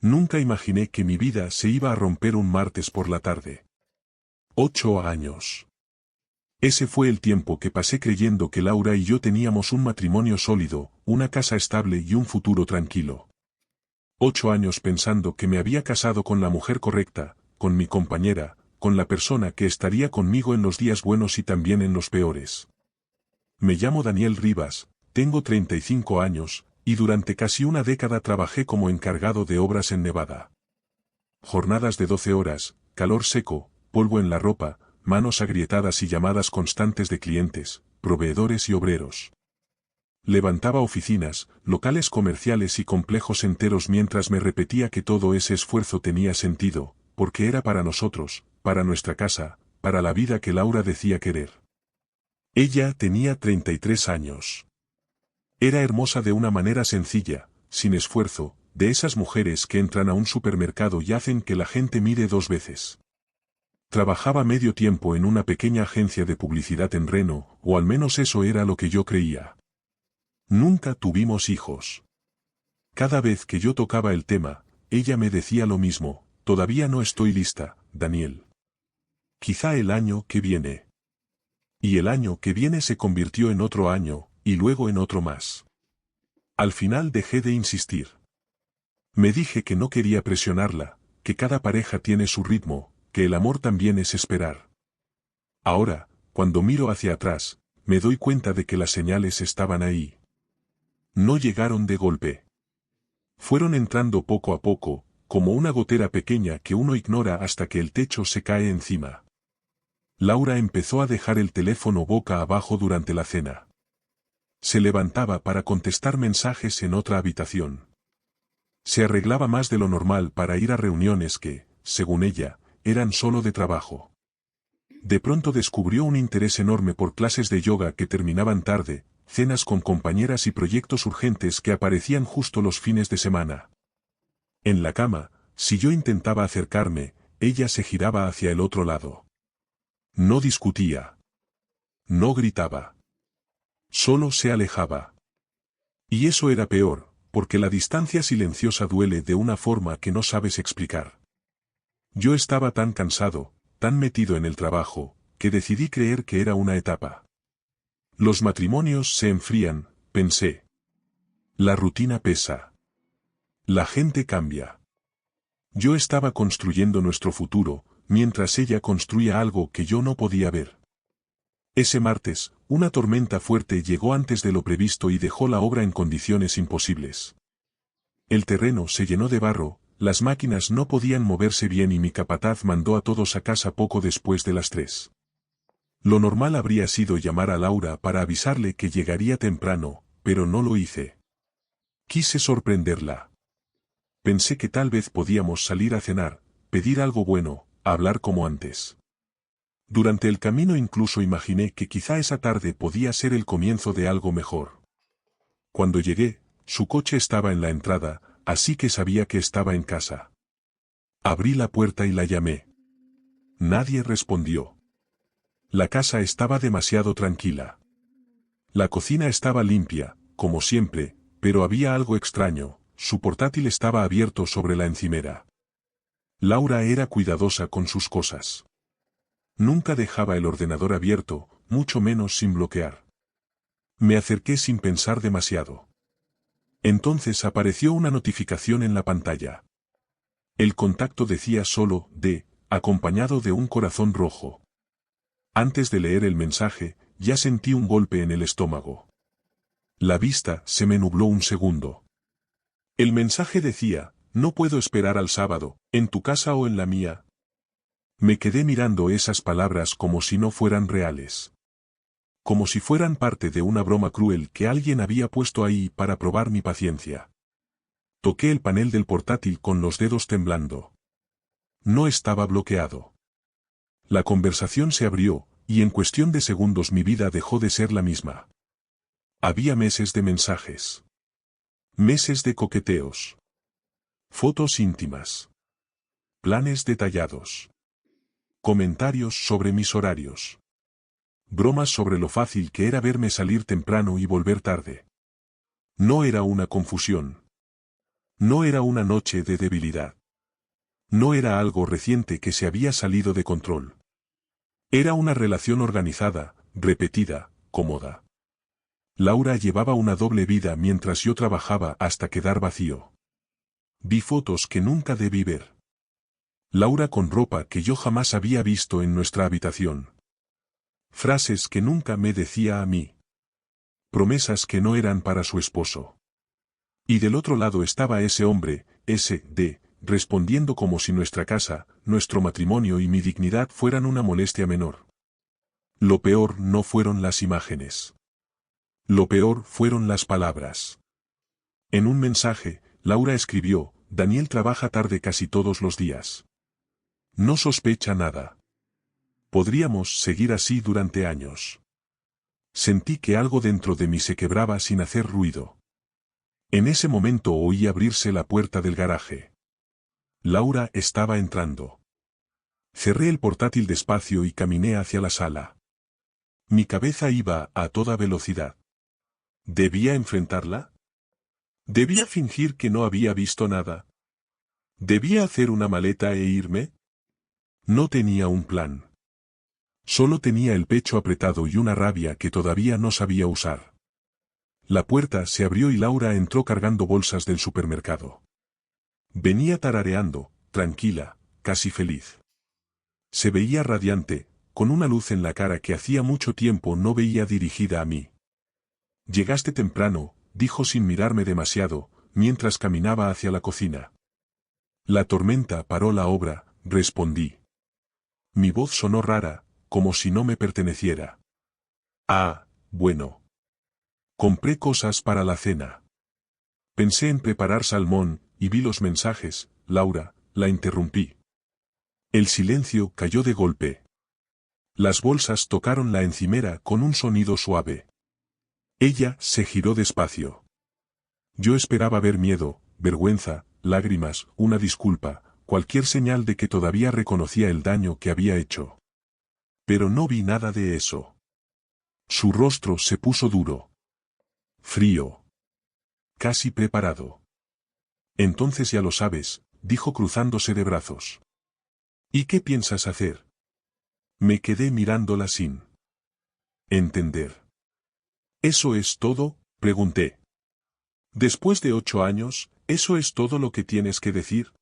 Nunca imaginé que mi vida se iba a romper un martes por la tarde. 8 años. Ese fue el tiempo que pasé creyendo que Laura y yo teníamos un matrimonio sólido, una casa estable y un futuro tranquilo. 8 años pensando que me había casado con la mujer correcta, con mi compañera, con la persona que estaría conmigo en los días buenos y también en los peores. Me llamo Daniel Rivas, tengo 35 años, y durante casi una década trabajé como encargado de obras en Nevada. Jornadas de 12 horas, calor seco, polvo en la ropa, manos agrietadas y llamadas constantes de clientes, proveedores y obreros. Levantaba oficinas, locales comerciales y complejos enteros mientras me repetía que todo ese esfuerzo tenía sentido, porque era para nosotros, para nuestra casa, para la vida que Laura decía querer. Ella tenía 33 años. Era hermosa de una manera sencilla, sin esfuerzo, de esas mujeres que entran a un supermercado y hacen que la gente mire 2 veces. Trabajaba medio tiempo en una pequeña agencia de publicidad en Reno, o al menos eso era lo que yo creía. Nunca tuvimos hijos. Cada vez que yo tocaba el tema, ella me decía lo mismo: todavía no estoy lista, Daniel. Quizá el año que viene. Y el año que viene se convirtió en otro año, y luego en otro más. Al final dejé de insistir. Me dije que no quería presionarla, que cada pareja tiene su ritmo, que el amor también es esperar. Ahora, cuando miro hacia atrás, me doy cuenta de que las señales estaban ahí. No llegaron de golpe. Fueron entrando poco a poco, como una gotera pequeña que uno ignora hasta que el techo se cae encima. Laura empezó a dejar el teléfono boca abajo durante la cena. Se levantaba para contestar mensajes en otra habitación. Se arreglaba más de lo normal para ir a reuniones que, según ella, eran solo de trabajo. De pronto descubrió un interés enorme por clases de yoga que terminaban tarde, cenas con compañeras y proyectos urgentes que aparecían justo los fines de semana. En la cama, si yo intentaba acercarme, ella se giraba hacia el otro lado. No discutía. No gritaba. Solo se alejaba. Y eso era peor, porque la distancia silenciosa duele de una forma que no sabes explicar. Yo estaba tan cansado, tan metido en el trabajo, que decidí creer que era una etapa. Los matrimonios se enfrían, pensé. La rutina pesa. La gente cambia. Yo estaba construyendo nuestro futuro, mientras ella construía algo que yo no podía ver. Ese martes, una tormenta fuerte llegó antes de lo previsto y dejó la obra en condiciones imposibles. El terreno se llenó de barro, las máquinas no podían moverse bien y mi capataz mandó a todos a casa poco después de las 3. Lo normal habría sido llamar a Laura para avisarle que llegaría temprano, pero no lo hice. Quise sorprenderla. Pensé que tal vez podíamos salir a cenar, pedir algo bueno, hablar como antes. Durante el camino incluso imaginé que quizá esa tarde podía ser el comienzo de algo mejor. Cuando llegué, su coche estaba en la entrada, así que sabía que estaba en casa. Abrí la puerta y la llamé. Nadie respondió. La casa estaba demasiado tranquila. La cocina estaba limpia, como siempre, pero había algo extraño: su portátil estaba abierto sobre la encimera. Laura era cuidadosa con sus cosas. Nunca dejaba el ordenador abierto, mucho menos sin bloquear. Me acerqué sin pensar demasiado. Entonces apareció una notificación en la pantalla. El contacto decía solo "D", acompañado de un corazón rojo. Antes de leer el mensaje, ya sentí un golpe en el estómago. La vista se me nubló un segundo. El mensaje decía: "No puedo esperar al sábado, en tu casa o en la mía". Me quedé mirando esas palabras como si no fueran reales. Como si fueran parte de una broma cruel que alguien había puesto ahí para probar mi paciencia. Toqué el panel del portátil con los dedos temblando. No estaba bloqueado. La conversación se abrió, y en cuestión de segundos mi vida dejó de ser la misma. Había meses de mensajes. Meses de coqueteos. Fotos íntimas. Planes detallados. Comentarios sobre mis horarios. Bromas sobre lo fácil que era verme salir temprano y volver tarde. No era una confusión. No era una noche de debilidad. No era algo reciente que se había salido de control. Era una relación organizada, repetida, cómoda. Laura llevaba una doble vida mientras yo trabajaba hasta quedar vacío. Vi fotos que nunca debí ver. Laura con ropa que yo jamás había visto en nuestra habitación. Frases que nunca me decía a mí. Promesas que no eran para su esposo. Y del otro lado estaba ese hombre, respondiendo como si nuestra casa, nuestro matrimonio y mi dignidad fueran una molestia menor. Lo peor no fueron las imágenes. Lo peor fueron las palabras. En un mensaje, Laura escribió: Daniel trabaja tarde casi todos los días. No sospecha nada. Podríamos seguir así durante años. Sentí que algo dentro de mí se quebraba sin hacer ruido. En ese momento oí abrirse la puerta del garaje. Laura estaba entrando. Cerré el portátil despacio y caminé hacia la sala. Mi cabeza iba a toda velocidad. ¿Debía enfrentarla? ¿Debía fingir que no había visto nada? ¿Debía hacer una maleta e irme? No tenía un plan. Solo tenía el pecho apretado y una rabia que todavía no sabía usar. La puerta se abrió y Laura entró cargando bolsas del supermercado. Venía tarareando, tranquila, casi feliz. Se veía radiante, con una luz en la cara que hacía mucho tiempo no veía dirigida a mí. Llegaste temprano, dijo sin mirarme demasiado, mientras caminaba hacia la cocina. La tormenta paró la obra, respondí. Mi voz sonó rara, como si no me perteneciera. Ah, bueno. Compré cosas para la cena. Pensé en preparar salmón, y vi los mensajes. Laura, la interrumpí. El silencio cayó de golpe. Las bolsas tocaron la encimera con un sonido suave. Ella se giró despacio. Yo esperaba ver miedo, vergüenza, lágrimas, una disculpa, cualquier señal de que todavía reconocía el daño que había hecho. Pero no vi nada de eso. Su rostro se puso duro. Frío. Casi preparado. Entonces ya lo sabes, dijo cruzándose de brazos. ¿Y qué piensas hacer? Me quedé mirándola sin entender. ¿Eso es todo?, pregunté. Después de 8 años, ¿eso es todo lo que tienes que decir?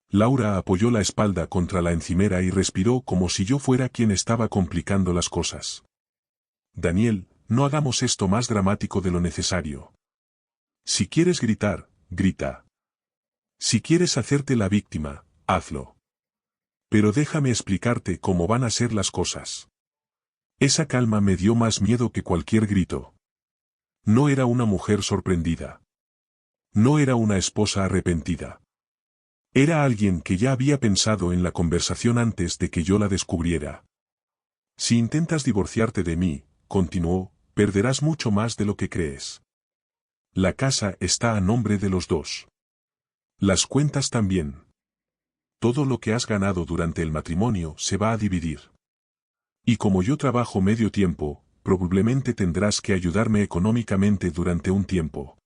Laura apoyó la espalda contra la encimera y respiró como si yo fuera quien estaba complicando las cosas. Daniel, no hagamos esto más dramático de lo necesario. Si quieres gritar, grita. Si quieres hacerte la víctima, hazlo. Pero déjame explicarte cómo van a ser las cosas. Esa calma me dio más miedo que cualquier grito. No era una mujer sorprendida. No era una esposa arrepentida. Era alguien que ya había pensado en la conversación antes de que yo la descubriera. Si intentas divorciarte de mí, continuó, perderás mucho más de lo que crees. La casa está a nombre de los dos. Las cuentas también. Todo lo que has ganado durante el matrimonio se va a dividir. Y como yo trabajo medio tiempo, probablemente tendrás que ayudarme económicamente durante un tiempo.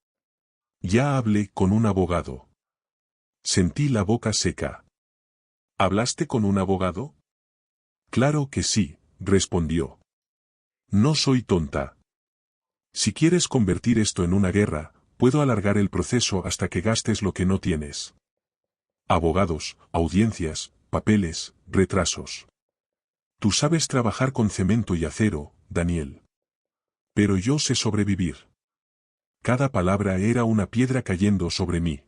Ya hablé con un abogado. Sentí la boca seca. ¿Hablaste con un abogado? Claro que sí, respondió. No soy tonta. Si quieres convertir esto en una guerra, puedo alargar el proceso hasta que gastes lo que no tienes. Abogados, audiencias, papeles, retrasos. Tú sabes trabajar con cemento y acero, Daniel. Pero yo sé sobrevivir. Cada palabra era una piedra cayendo sobre mí.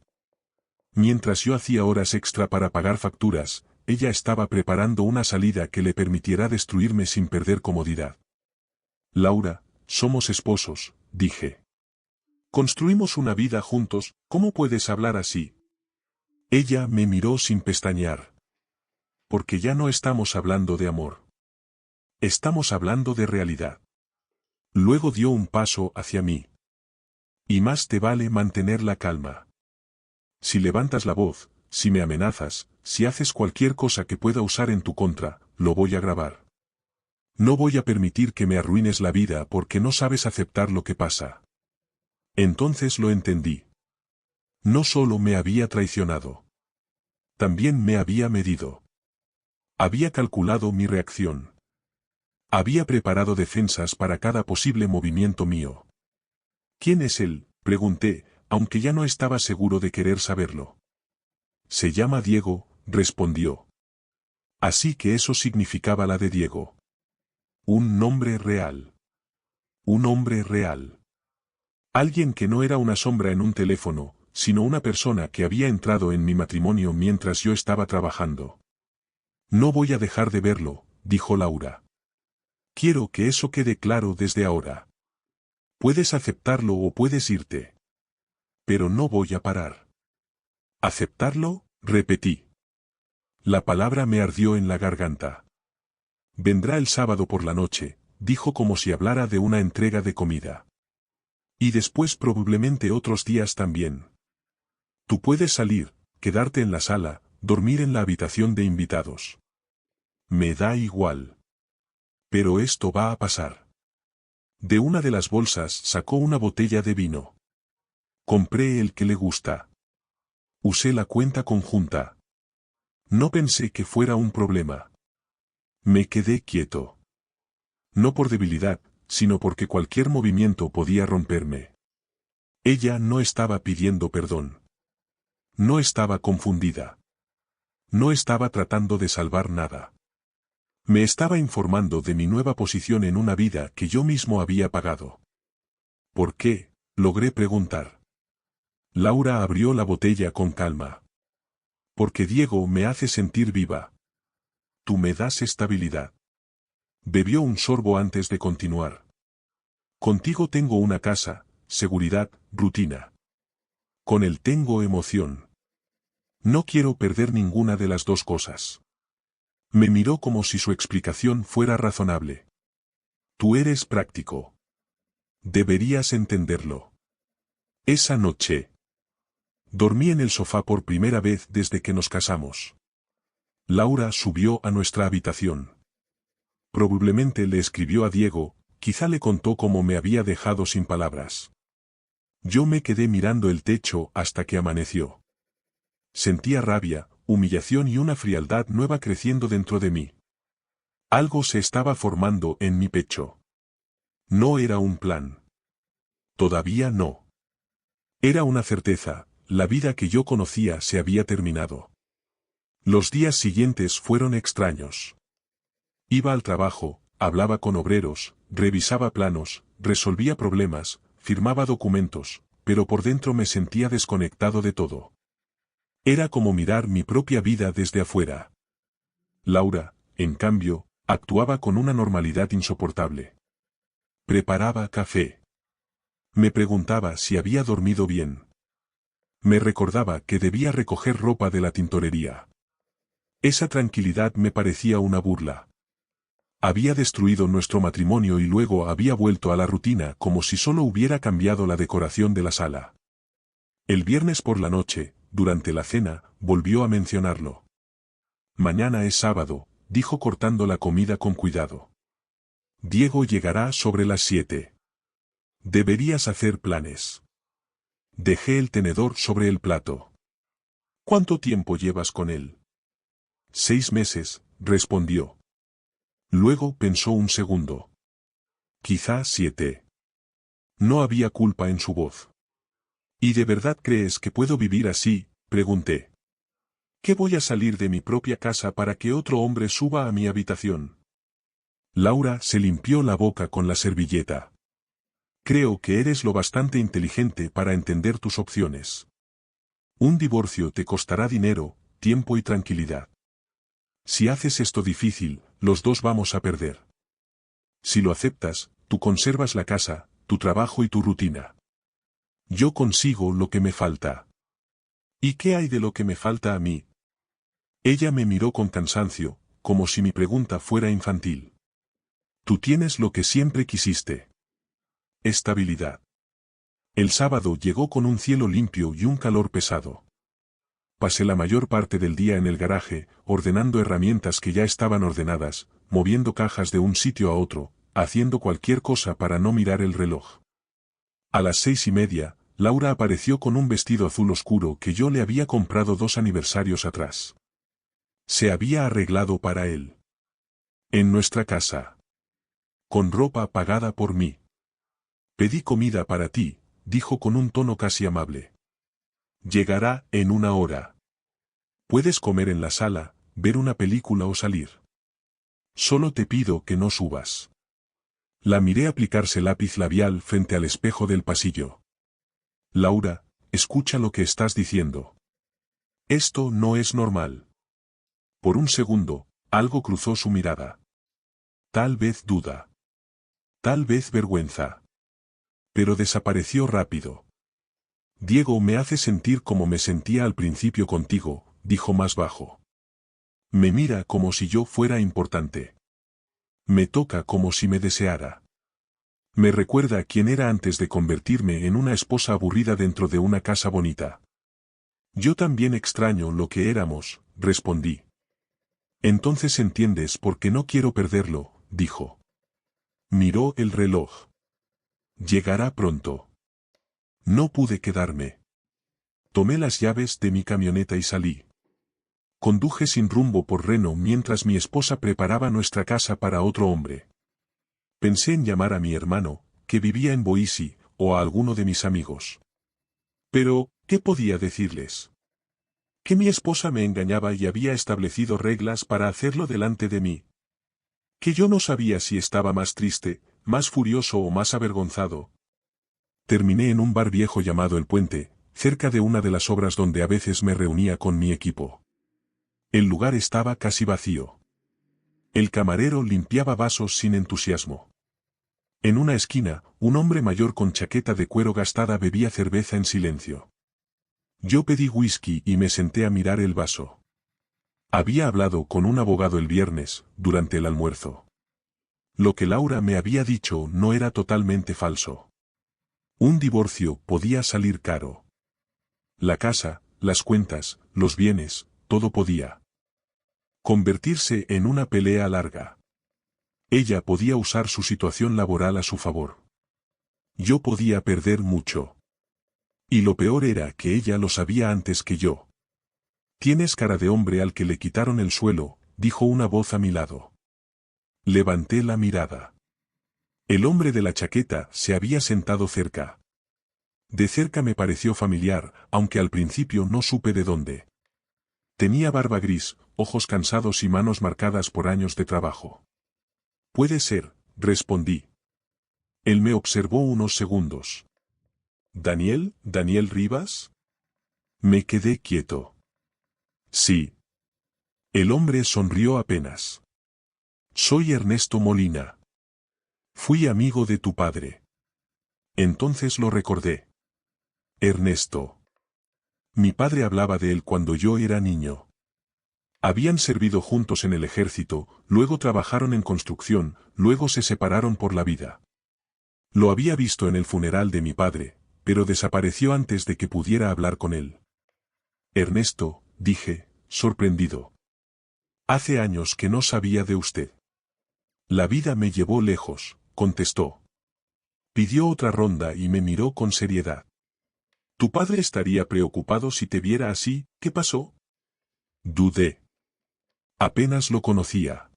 Mientras yo hacía horas extra para pagar facturas, ella estaba preparando una salida que le permitiera destruirme sin perder comodidad. Laura, somos esposos, dije. Construimos una vida juntos, ¿cómo puedes hablar así? Ella me miró sin pestañear. Porque ya no estamos hablando de amor. Estamos hablando de realidad. Luego dio un paso hacia mí. Y más te vale mantener la calma. Si levantas la voz, si me amenazas, si haces cualquier cosa que pueda usar en tu contra, lo voy a grabar. No voy a permitir que me arruines la vida porque no sabes aceptar lo que pasa. Entonces lo entendí. No solo me había traicionado. También me había medido. Había calculado mi reacción. Había preparado defensas para cada posible movimiento mío. ¿Quién es él?, pregunté, aunque ya no estaba seguro de querer saberlo. Se llama Diego, respondió. Así que eso significaba la de Diego. Un nombre real. Un hombre real. Alguien que no era una sombra en un teléfono, sino una persona que había entrado en mi matrimonio mientras yo estaba trabajando. No voy a dejar de verlo, dijo Laura. Quiero que eso quede claro desde ahora. Puedes aceptarlo o puedes irte. Pero no voy a parar. ¿Aceptarlo?, repetí. La palabra me ardió en la garganta. Vendrá el sábado por la noche, dijo como si hablara de una entrega de comida. Y después probablemente otros días también. Tú puedes salir, quedarte en la sala, dormir en la habitación de invitados. Me da igual. Pero esto va a pasar. De una de las bolsas sacó una botella de vino. Compré el que le gusta. Usé la cuenta conjunta. No pensé que fuera un problema. Me quedé quieto. No por debilidad, sino porque cualquier movimiento podía romperme. Ella no estaba pidiendo perdón. No estaba confundida. No estaba tratando de salvar nada. Me estaba informando de mi nueva posición en una vida que yo mismo había pagado. ¿Por qué?, logré preguntar. Laura abrió la botella con calma. Porque Diego me hace sentir viva. Tú me das estabilidad. Bebió un sorbo antes de continuar. Contigo tengo una casa, seguridad, rutina. Con él tengo emoción. No quiero perder ninguna de las dos cosas. Me miró como si su explicación fuera razonable. Tú eres práctico. Deberías entenderlo. Esa noche. Dormí en el sofá por primera vez desde que nos casamos. Laura subió a nuestra habitación. Probablemente le escribió a Diego, quizá le contó cómo me había dejado sin palabras. Yo me quedé mirando el techo hasta que amaneció. Sentía rabia, humillación y una frialdad nueva creciendo dentro de mí. Algo se estaba formando en mi pecho. No era un plan. Todavía no. Era una certeza, la vida que yo conocía se había terminado. Los días siguientes fueron extraños. Iba al trabajo, hablaba con obreros, revisaba planos, resolvía problemas, firmaba documentos, pero por dentro me sentía desconectado de todo. Era como mirar mi propia vida desde afuera. Laura, en cambio, actuaba con una normalidad insoportable. Preparaba café. Me preguntaba si había dormido bien. Me recordaba que debía recoger ropa de la tintorería. Esa tranquilidad me parecía una burla. Había destruido nuestro matrimonio y luego había vuelto a la rutina como si solo hubiera cambiado la decoración de la sala. El viernes por la noche, durante la cena, volvió a mencionarlo. Mañana es sábado, dijo cortando la comida con cuidado. Diego llegará sobre las 7. Deberías hacer planes. Dejé el tenedor sobre el plato. ¿Cuánto tiempo llevas con él? 6 meses, respondió. Luego pensó un segundo. Quizá 7. No había culpa en su voz. ¿Y de verdad crees que puedo vivir así?, pregunté. ¿Qué voy a salir de mi propia casa para que otro hombre suba a mi habitación? Laura se limpió la boca con la servilleta. Creo que eres lo bastante inteligente para entender tus opciones. Un divorcio te costará dinero, tiempo y tranquilidad. Si haces esto difícil, los dos vamos a perder. Si lo aceptas, tú conservas la casa, tu trabajo y tu rutina. Yo consigo lo que me falta. ¿Y qué hay de lo que me falta a mí? Ella me miró con cansancio, como si mi pregunta fuera infantil. Tú tienes lo que siempre quisiste. Estabilidad. El sábado llegó con un cielo limpio y un calor pesado. Pasé la mayor parte del día en el garaje, ordenando herramientas que ya estaban ordenadas, moviendo cajas de un sitio a otro, haciendo cualquier cosa para no mirar el reloj. A las 6:30, Laura apareció con un vestido azul oscuro que yo le había comprado 2 aniversarios atrás. Se había arreglado para él. En nuestra casa. Con ropa pagada por mí. Pedí comida para ti, dijo con un tono casi amable. Llegará en 1 hora. Puedes comer en la sala, ver una película o salir. Solo te pido que no subas. La miré aplicarse lápiz labial frente al espejo del pasillo. Laura, escucha lo que estás diciendo. Esto no es normal. Por un segundo, algo cruzó su mirada. Tal vez duda. Tal vez vergüenza. Pero desapareció rápido. Diego me hace sentir como me sentía al principio contigo, dijo más bajo. Me mira como si yo fuera importante. Me toca como si me deseara. Me recuerda quién era antes de convertirme en una esposa aburrida dentro de una casa bonita. Yo también extraño lo que éramos, respondí. Entonces entiendes por qué no quiero perderlo, dijo. Miró el reloj. Llegará pronto. No pude quedarme. Tomé las llaves de mi camioneta y salí. Conduje sin rumbo por Reno mientras mi esposa preparaba nuestra casa para otro hombre. Pensé en llamar a mi hermano, que vivía en Boise, o a alguno de mis amigos. Pero, ¿qué podía decirles? Que mi esposa me engañaba y había establecido reglas para hacerlo delante de mí. Que yo no sabía si estaba más triste, más furioso o más avergonzado. Terminé en un bar viejo llamado El Puente, cerca de una de las obras donde a veces me reunía con mi equipo. El lugar estaba casi vacío. El camarero limpiaba vasos sin entusiasmo. En una esquina, un hombre mayor con chaqueta de cuero gastada bebía cerveza en silencio. Yo pedí whisky y me senté a mirar el vaso. Había hablado con un abogado el viernes, durante el almuerzo. Lo que Laura me había dicho no era totalmente falso. Un divorcio podía salir caro. La casa, las cuentas, los bienes, todo podía convertirse en una pelea larga. Ella podía usar su situación laboral a su favor. Yo podía perder mucho. Y lo peor era que ella lo sabía antes que yo. Tienes cara de hombre al que le quitaron el suelo, dijo una voz a mi lado. Levanté la mirada. El hombre de la chaqueta se había sentado cerca. De cerca me pareció familiar, aunque al principio no supe de dónde. Tenía barba gris, ojos cansados y manos marcadas por años de trabajo. Puede ser, respondí. Él me observó unos segundos. ¿Daniel Rivas? Me quedé quieto. Sí. El hombre sonrió apenas. Soy Ernesto Molina. Fui amigo de tu padre. Entonces lo recordé. Ernesto. Mi padre hablaba de él cuando yo era niño. Habían servido juntos en el ejército, luego trabajaron en construcción, luego se separaron por la vida. Lo había visto en el funeral de mi padre, pero desapareció antes de que pudiera hablar con él. Ernesto, dije, sorprendido. Hace años que no sabía de usted. La vida me llevó lejos, contestó. Pidió otra ronda y me miró con seriedad. Tu padre estaría preocupado si te viera así, ¿qué pasó? Dudé. Apenas lo conocía.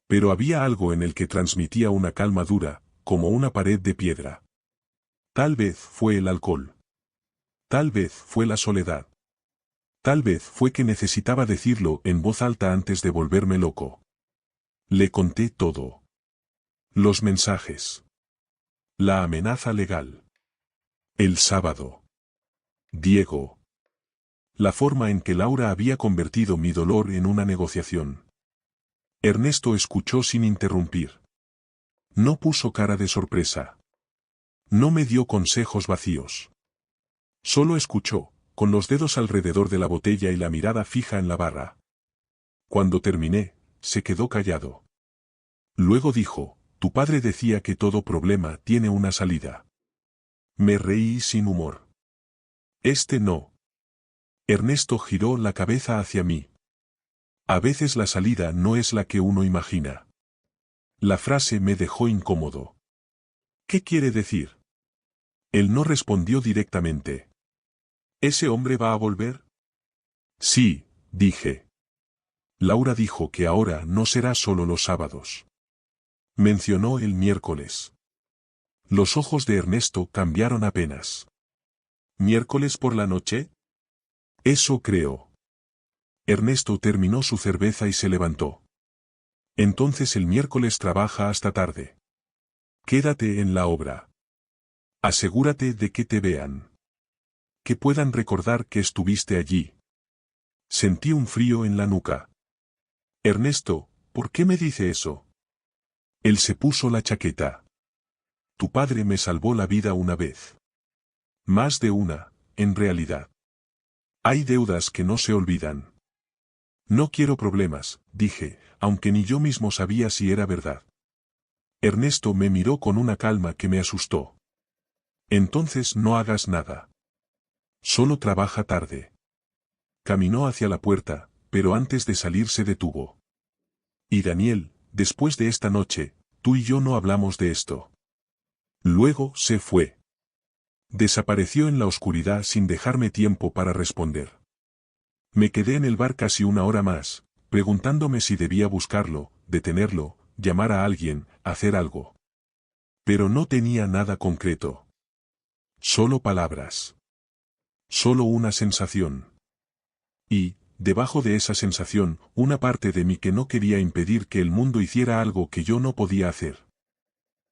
Pero había algo en el que transmitía una calma dura, como una pared de piedra. Tal vez fue el alcohol. Tal vez fue la soledad. Tal vez fue que necesitaba decirlo en voz alta antes de volverme loco. Le conté todo. Los mensajes. La amenaza legal. El sábado. Diego. La forma en que Laura había convertido mi dolor en una negociación. Ernesto escuchó sin interrumpir. No puso cara de sorpresa. No me dio consejos vacíos. Solo escuchó, con los dedos alrededor de la botella y la mirada fija en la barra. Cuando terminé, se quedó callado. Luego dijo, tu padre decía que todo problema tiene una salida. Me reí sin humor. Este no. Ernesto giró la cabeza hacia mí. A veces la salida no es la que uno imagina. La frase me dejó incómodo. ¿Qué quiere decir? Él no respondió directamente. ¿Ese hombre va a volver? Sí, dije. Laura dijo que ahora no será solo los sábados. Mencionó el miércoles. Los ojos de Ernesto cambiaron apenas. ¿Miércoles por la noche? Eso creo. Ernesto terminó su cerveza y se levantó. Entonces el miércoles trabaja hasta tarde. Quédate en la obra. Asegúrate de que te vean. Que puedan recordar que estuviste allí. Sentí un frío en la nuca. Ernesto, ¿por qué me dice eso? Él se puso la chaqueta. Tu padre me salvó la vida una vez. Más de una, en realidad. Hay deudas que no se olvidan. No quiero problemas, dije, aunque ni yo mismo sabía si era verdad. Ernesto me miró con una calma que me asustó. Entonces no hagas nada. Solo trabaja tarde. Caminó hacia la puerta, pero antes de salir se detuvo. Y Daniel, después de esta noche, tú y yo no hablamos de esto. Luego se fue. Desapareció en la oscuridad sin dejarme tiempo para responder. Me quedé en el bar casi una hora más, preguntándome si debía buscarlo, detenerlo, llamar a alguien, hacer algo. Pero no tenía nada concreto. Solo palabras. Solo una sensación. Y, debajo de esa sensación, una parte de mí que no quería impedir que el mundo hiciera algo que yo no podía hacer.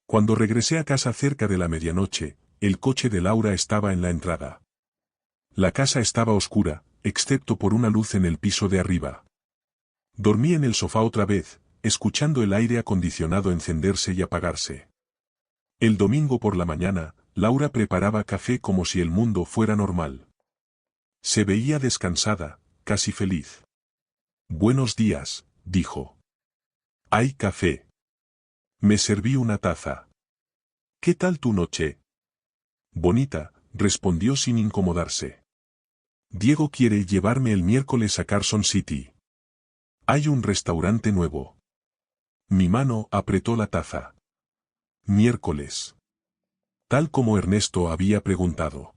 Cuando regresé a casa cerca de la medianoche, el coche de Laura estaba en la entrada. La casa estaba oscura, excepto por una luz en el piso de arriba. Dormí en el sofá otra vez, escuchando el aire acondicionado encenderse y apagarse. El domingo por la mañana, Laura preparaba café como si el mundo fuera normal. Se veía descansada, casi feliz. Buenos días, dijo. ¿Hay café? Me serví una taza. ¿Qué tal tu noche? Bonita, respondió sin incomodarse. Diego quiere llevarme el miércoles a Carson City. Hay un restaurante nuevo. Mi mano apretó la taza. Miércoles. Tal como Ernesto había preguntado.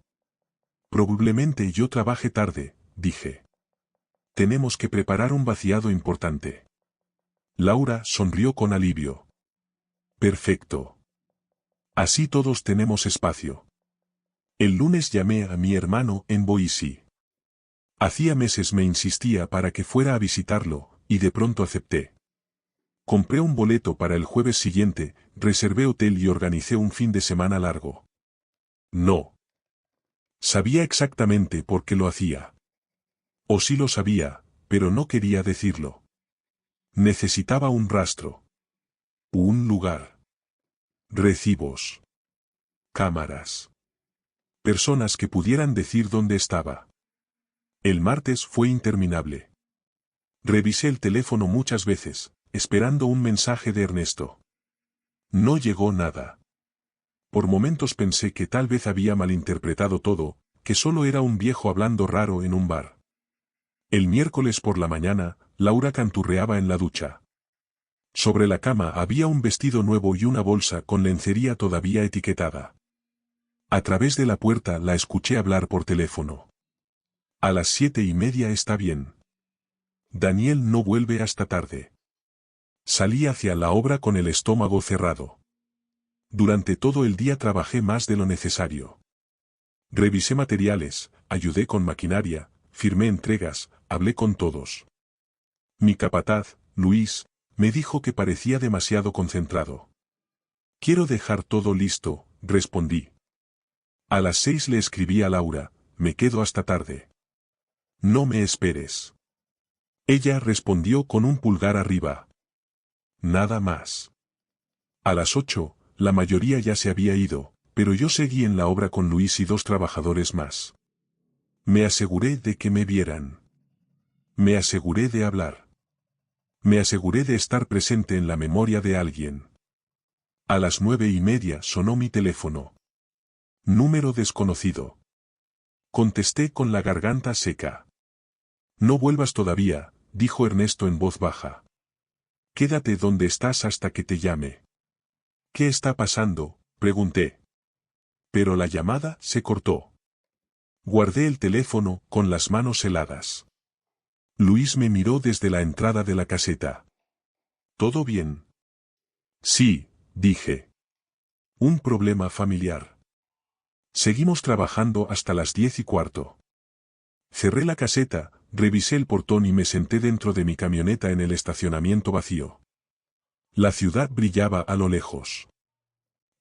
Probablemente yo trabaje tarde, dije. Tenemos que preparar un vaciado importante. Laura sonrió con alivio. Perfecto. Así todos tenemos espacio. El lunes llamé a mi hermano en Boise. Hacía meses me insistía para que fuera a visitarlo, y de pronto acepté. Compré un boleto para el jueves siguiente, reservé hotel y organicé un fin de semana largo. No. Sabía exactamente por qué lo hacía. O sí lo sabía, pero no quería decirlo. Necesitaba un rastro. Un lugar. Recibos. Cámaras. Personas que pudieran decir dónde estaba. El martes fue interminable. Revisé el teléfono muchas veces, esperando un mensaje de Ernesto. No llegó nada. Por momentos pensé que tal vez había malinterpretado todo, que solo era un viejo hablando raro en un bar. El miércoles por la mañana, Laura canturreaba en la ducha. Sobre la cama había un vestido nuevo y una bolsa con lencería todavía etiquetada. A través de la puerta la escuché hablar por teléfono. A las 7:30 está bien. Daniel no vuelve hasta tarde. Salí hacia la obra con el estómago cerrado. Durante todo el día trabajé más de lo necesario. Revisé materiales, ayudé con maquinaria, firmé entregas, hablé con todos. Mi capataz, Luis, me dijo que parecía demasiado concentrado. Quiero dejar todo listo, respondí. A las 6 le escribí a Laura, me quedo hasta tarde. No me esperes. Ella respondió con un pulgar arriba. Nada más. A las 8, la mayoría ya se había ido, pero yo seguí en la obra con Luis y 2 trabajadores más. Me aseguré de que me vieran. Me aseguré de hablar. Me aseguré de estar presente en la memoria de alguien. A las 9:30 sonó mi teléfono. Número desconocido. Contesté con la garganta seca. No vuelvas todavía, dijo Ernesto en voz baja. Quédate donde estás hasta que te llame. ¿Qué está pasando?, pregunté. Pero la llamada se cortó. Guardé el teléfono con las manos heladas. Luis me miró desde la entrada de la caseta. ¿Todo bien? Sí, dije. Un problema familiar. Seguimos trabajando hasta las 10:15. Cerré la caseta, revisé el portón y me senté dentro de mi camioneta en el estacionamiento vacío. La ciudad brillaba a lo lejos.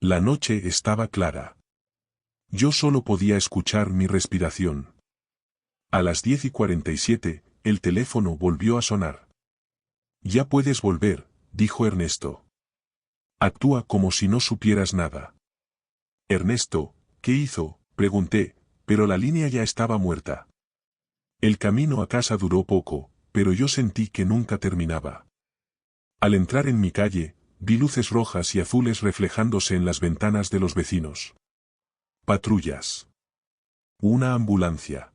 La noche estaba clara. Yo solo podía escuchar mi respiración. A las 10:47, el teléfono volvió a sonar. Ya puedes volver, dijo Ernesto. Actúa como si no supieras nada. Ernesto, ¿qué hizo?, pregunté, pero la línea ya estaba muerta. El camino a casa duró poco, pero yo sentí que nunca terminaba. Al entrar en mi calle, vi luces rojas y azules reflejándose en las ventanas de los vecinos. Patrullas. Una ambulancia.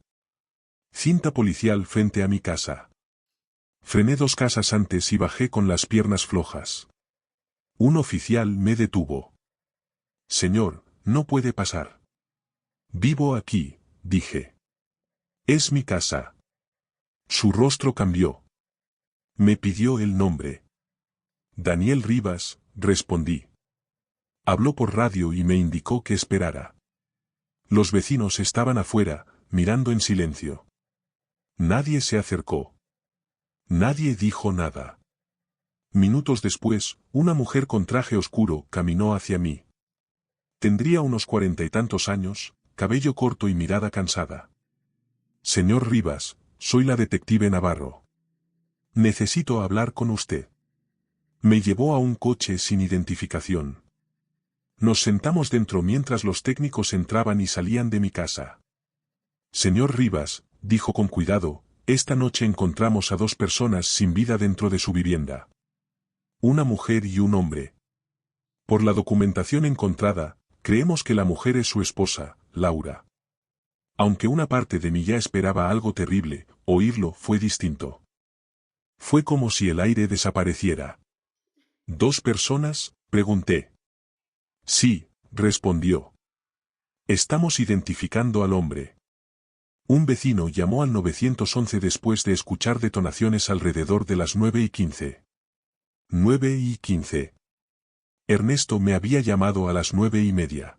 Cinta policial frente a mi casa. Frené 2 casas antes y bajé con las piernas flojas. Un oficial me detuvo. Señor, no puede pasar. Vivo aquí, dije. Es mi casa. Su rostro cambió. Me pidió el nombre. Daniel Rivas, respondí. Habló por radio y me indicó que esperara. Los vecinos estaban afuera, mirando en silencio. Nadie se acercó. Nadie dijo nada. Minutos después, una mujer con traje oscuro caminó hacia mí. Tendría unos 40 y tantos años, cabello corto y mirada cansada. Señor Rivas, soy la detective Navarro. Necesito hablar con usted. Me llevó a un coche sin identificación. Nos sentamos dentro mientras los técnicos entraban y salían de mi casa. Señor Rivas, dijo con cuidado, esta noche encontramos a 2 personas sin vida dentro de su vivienda. Una mujer y un hombre. Por la documentación encontrada, creemos que la mujer es su esposa, Laura. Aunque una parte de mí ya esperaba algo terrible, oírlo fue distinto. Fue como si el aire desapareciera. ¿2 personas?, pregunté. Sí, respondió. Estamos identificando al hombre. Un vecino llamó al 911 después de escuchar detonaciones alrededor de las 9:15. 9:15. Ernesto me había llamado a las 9:30.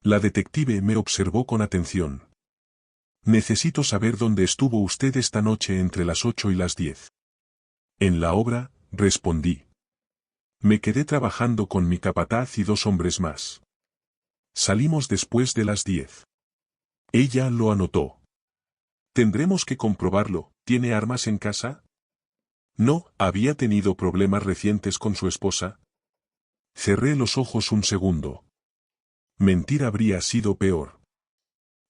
La detective me observó con atención. Necesito saber dónde estuvo usted esta noche entre las 8 y las 10. En la obra, respondí. Me quedé trabajando con mi capataz y 2 hombres más. Salimos después de las 10. Ella lo anotó. Tendremos que comprobarlo, ¿tiene armas en casa? No, ¿había tenido problemas recientes con su esposa? Cerré los ojos un segundo. Mentir habría sido peor.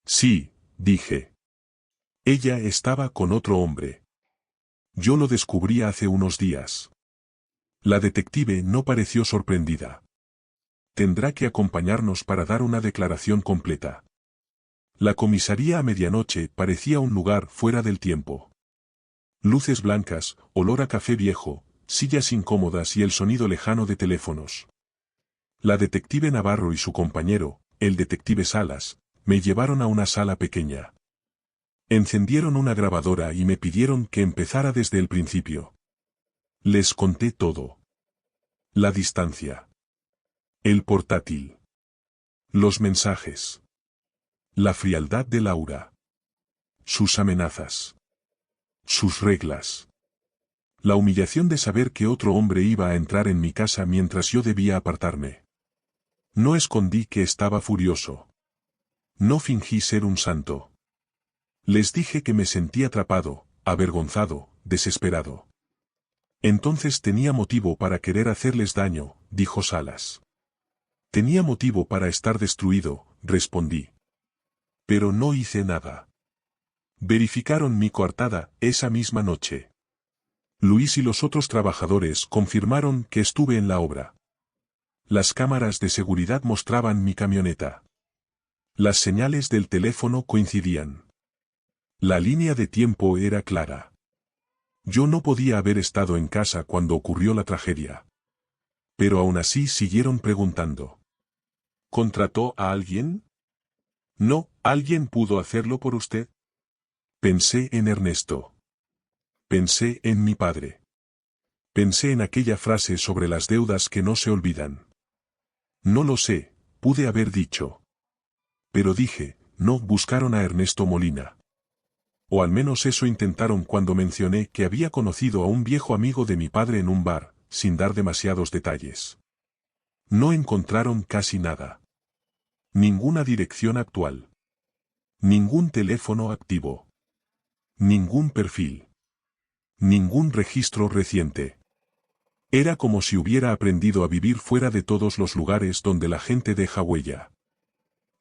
Sí, dije. Ella estaba con otro hombre. Yo lo descubrí hace unos días. La detective no pareció sorprendida. Tendrá que acompañarnos para dar una declaración completa. La comisaría a medianoche parecía un lugar fuera del tiempo. Luces blancas, olor a café viejo, sillas incómodas y el sonido lejano de teléfonos. La detective Navarro y su compañero, el detective Salas, me llevaron a una sala pequeña. Encendieron una grabadora y me pidieron que empezara desde el principio. Les conté todo. La distancia. El portátil. Los mensajes. La frialdad de Laura. Sus amenazas. Sus reglas. La humillación de saber que otro hombre iba a entrar en mi casa mientras yo debía apartarme. No escondí que estaba furioso. No fingí ser un santo. Les dije que me sentía atrapado, avergonzado, desesperado. Entonces tenía motivo para querer hacerles daño, dijo Salas. Tenía motivo para estar destruido, respondí. Pero no hice nada. Verificaron mi coartada esa misma noche. Luis y los otros trabajadores confirmaron que estuve en la obra. Las cámaras de seguridad mostraban mi camioneta. Las señales del teléfono coincidían. La línea de tiempo era clara. Yo no podía haber estado en casa cuando ocurrió la tragedia. Pero aún así siguieron preguntando. ¿Contrató a alguien? No, alguien pudo hacerlo por usted. Pensé en Ernesto. Pensé en mi padre. Pensé en aquella frase sobre las deudas que no se olvidan. No lo sé, pude haber dicho. Pero dije, no, buscaron a Ernesto Molina. O al menos eso intentaron cuando mencioné que había conocido a un viejo amigo de mi padre en un bar, sin dar demasiados detalles. No encontraron casi nada. Ninguna dirección actual. Ningún teléfono activo. Ningún perfil. Ningún registro reciente. Era como si hubiera aprendido a vivir fuera de todos los lugares donde la gente deja huella.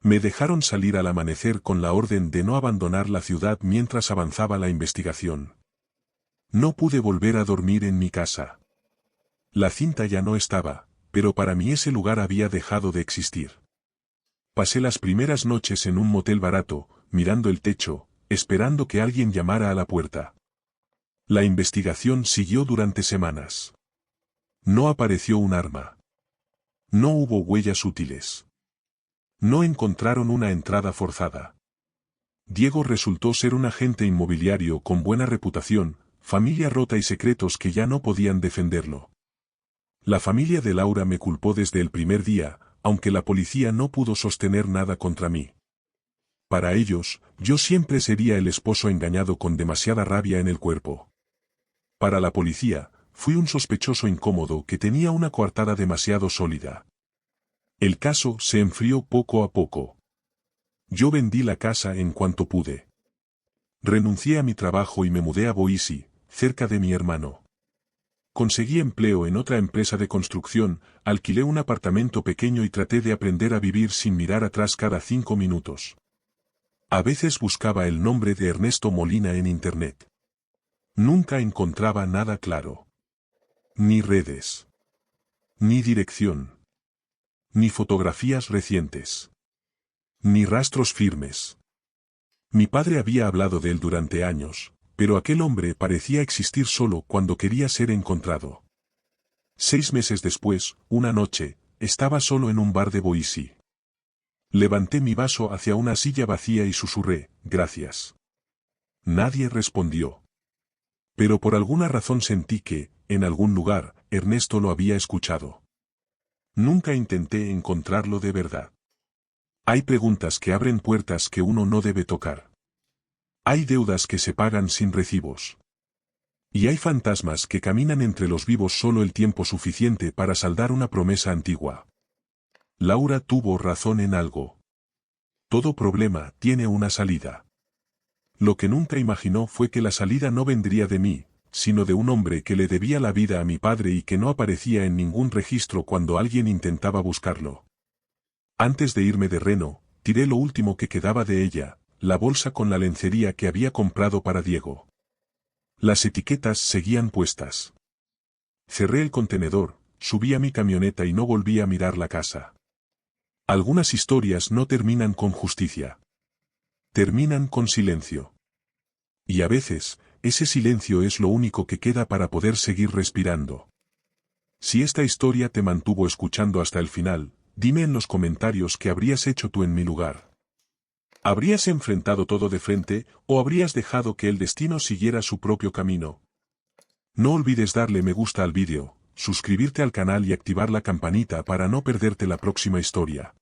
Me dejaron salir al amanecer con la orden de no abandonar la ciudad mientras avanzaba la investigación. No pude volver a dormir en mi casa. La cinta ya no estaba, pero para mí ese lugar había dejado de existir. Pasé las primeras noches en un motel barato, mirando el techo, esperando que alguien llamara a la puerta. La investigación siguió durante semanas. No apareció un arma. No hubo huellas útiles. No encontraron una entrada forzada. Diego resultó ser un agente inmobiliario con buena reputación, familia rota y secretos que ya no podían defenderlo. La familia de Laura me culpó desde el primer día, aunque la policía no pudo sostener nada contra mí. Para ellos, yo siempre sería el esposo engañado con demasiada rabia en el cuerpo. Para la policía, fui un sospechoso incómodo que tenía una coartada demasiado sólida. El caso se enfrió poco a poco. Yo vendí la casa en cuanto pude. Renuncié a mi trabajo y me mudé a Boise, cerca de mi hermano. Conseguí empleo en otra empresa de construcción, alquilé un apartamento pequeño y traté de aprender a vivir sin mirar atrás cada 5 minutos. A veces buscaba el nombre de Ernesto Molina en Internet. Nunca encontraba nada claro. Ni redes. Ni dirección. Ni fotografías recientes. Ni rastros firmes. Mi padre había hablado de él durante años, pero aquel hombre parecía existir solo cuando quería ser encontrado. 6 meses después, una noche, estaba solo en un bar de Boise. Levanté mi vaso hacia una silla vacía y susurré, gracias. Nadie respondió. Pero por alguna razón sentí que, en algún lugar, Ernesto lo había escuchado. Nunca intenté encontrarlo de verdad. Hay preguntas que abren puertas que uno no debe tocar. Hay deudas que se pagan sin recibos. Y hay fantasmas que caminan entre los vivos solo el tiempo suficiente para saldar una promesa antigua. Laura tuvo razón en algo. Todo problema tiene una salida. Lo que nunca imaginó fue que la salida no vendría de mí, sino de un hombre que le debía la vida a mi padre y que no aparecía en ningún registro cuando alguien intentaba buscarlo. Antes de irme de Reno, tiré lo último que quedaba de ella, la bolsa con la lencería que había comprado para Diego. Las etiquetas seguían puestas. Cerré el contenedor, subí a mi camioneta y no volví a mirar la casa. Algunas historias no terminan con justicia. Terminan con silencio. Y a veces, ese silencio es lo único que queda para poder seguir respirando. Si esta historia te mantuvo escuchando hasta el final, dime en los comentarios qué habrías hecho tú en mi lugar. ¿Habrías enfrentado todo de frente, o habrías dejado que el destino siguiera su propio camino? No olvides darle me gusta al vídeo, suscribirte al canal y activar la campanita para no perderte la próxima historia.